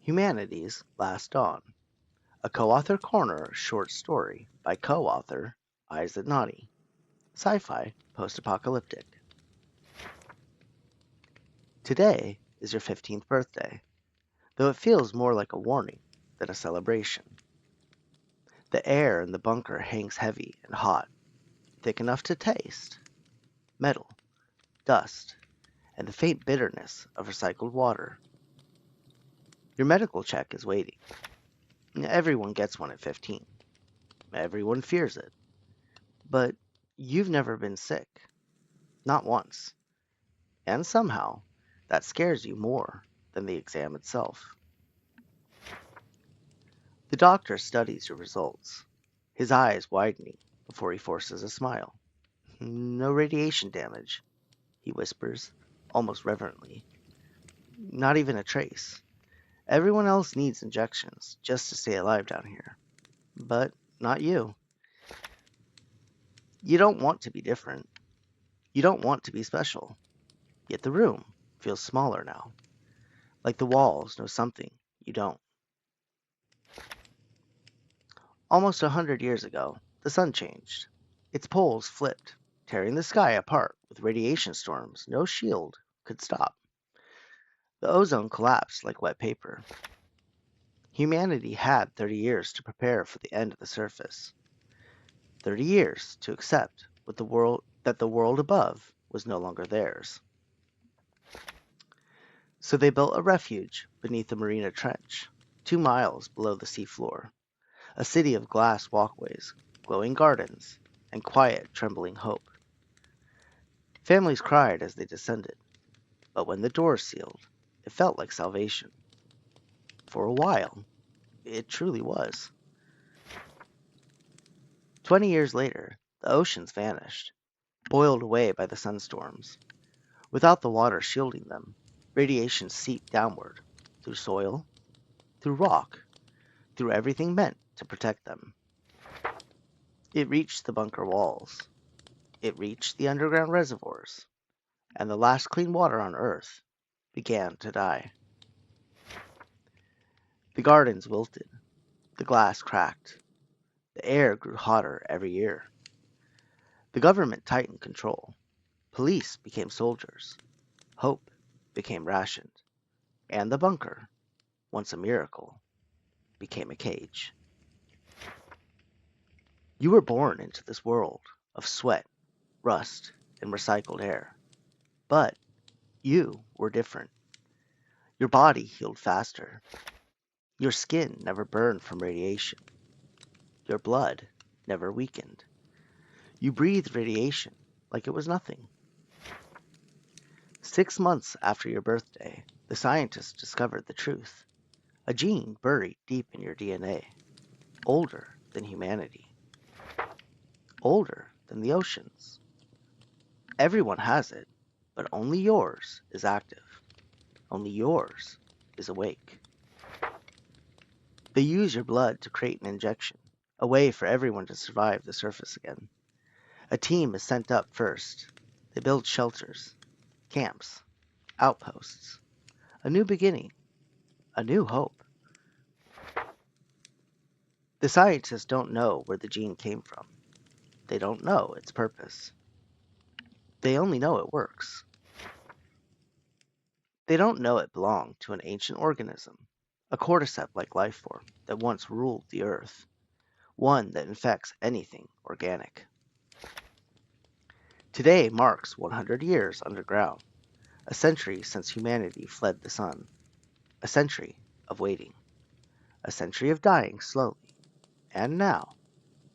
Humanity's Last Dawn, a co-author corner short story by co-author Isaac Nani, sci-fi post-apocalyptic. Today is your 15th birthday, though it feels more like a warning than a celebration. The air in the bunker hangs heavy and hot, thick enough to taste metal, dust, and the faint bitterness of recycled water. Your medical check is waiting. Everyone gets one at 15. Everyone fears it. But you've never been sick. Not once. And somehow, that scares you more than the exam itself. The doctor studies your results, his eyes widening before he forces a smile. No radiation damage, he whispers, almost reverently. Not even a trace. Everyone else needs injections just to stay alive down here. But not you. You don't want to be different. You don't want to be special. Yet the room feels smaller now, like the walls know something you don't. Almost 100 years ago, the sun changed. Its poles flipped, tearing the sky apart with radiation storms no shield could stop. The ozone collapsed like wet paper. Humanity had 30 years to prepare for the end of the surface. 30 years to accept that the world above was no longer theirs. So they built a refuge beneath the Marina Trench, 2 miles below the seafloor. A city of glass walkways, glowing gardens, and quiet, trembling hope. Families cried as they descended, but when the doors sealed, it felt like salvation. For a while, it truly was. 20 years later, the oceans vanished, boiled away by the sunstorms. Without the water shielding them, radiation seeped downward, through soil, through rock, through everything meant to protect them. It reached the bunker walls. It reached the underground reservoirs, and the last clean water on Earth began to die. The gardens wilted, the glass cracked, the air grew hotter every year. The government tightened control, police became soldiers, hope became rationed, and the bunker, once a miracle, became a cage. You were born into this world of sweat, rust, and recycled air. But you were different. Your body healed faster. Your skin never burned from radiation. Your blood never weakened. You breathed radiation like it was nothing. 6 months after your birthday, the scientists discovered the truth. A gene buried deep in your DNA, older than humanity, older than the oceans. Everyone has it, but only yours is active. Only yours is awake. They use your blood to create an injection, a way for everyone to survive the surface again. A team is sent up first. They build shelters, camps, outposts. A new beginning, a new hope. The scientists don't know where the gene came from. They don't know its purpose. They only know it works. They don't know it belonged to an ancient organism, a cordyceps-like life form that once ruled the earth, one that infects anything organic. Today marks 100 years underground, a century since humanity fled the sun, a century of waiting, a century of dying slowly, and now,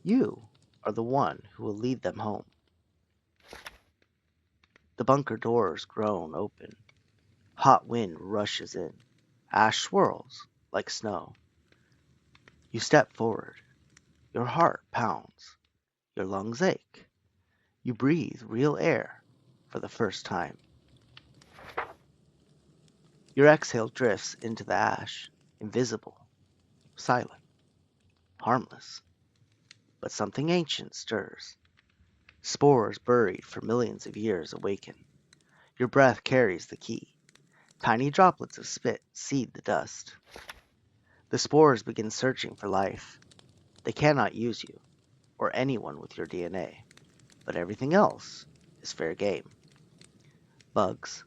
you are the one who will lead them home. The bunker doors groan open. Hot wind rushes in. Ash swirls like snow. You step forward. Your heart pounds. Your lungs ache. You breathe real air for the first time. Your exhale drifts into the ash, invisible, silent, harmless. But something ancient stirs. Spores buried for millions of years awaken. Your breath carries the key. Tiny droplets of spit seed the dust. The spores begin searching for life. They cannot use you, or anyone with your DNA, but everything else is fair game. Bugs,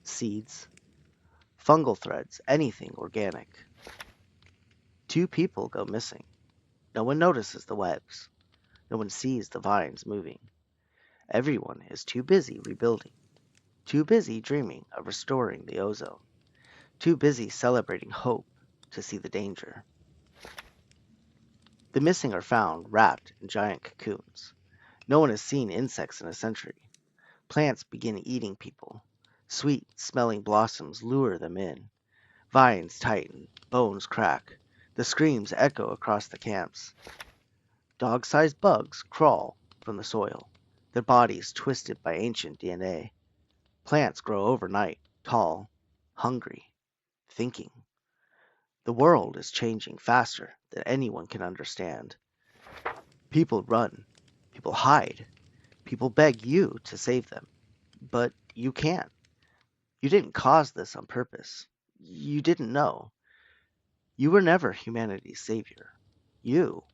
seeds, fungal threads, anything organic. Two people go missing. No one notices the webs. No one sees the vines moving. Everyone is too busy rebuilding, too busy dreaming of restoring the ozone, too busy celebrating hope to see the danger. The missing are found wrapped in giant cocoons. No one has seen insects in a century. Plants begin eating people. Sweet smelling blossoms lure them in. Vines tighten, bones crack. The screams echo across the camps. Dog-sized bugs crawl from the soil, their bodies twisted by ancient DNA. Plants grow overnight, tall, hungry, thinking. The world is changing faster than anyone can understand. People run, people hide, people beg you to save them. But you can't. You didn't cause this on purpose. You didn't know. You were never humanity's savior. You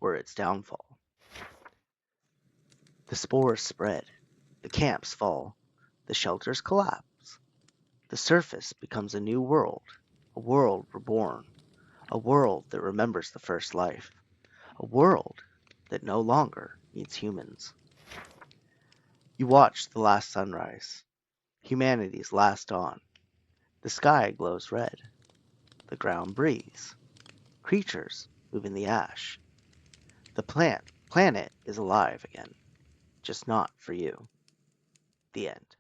were its downfall. The spores spread. The camps fall. The shelters collapse. The surface becomes a new world, a world reborn, a world that remembers the first life, a world that no longer needs humans. You watch the last sunrise, humanity's last dawn. The sky glows red. The ground breathes. Creatures move in the ash. The planet is alive again, just not for you. The end.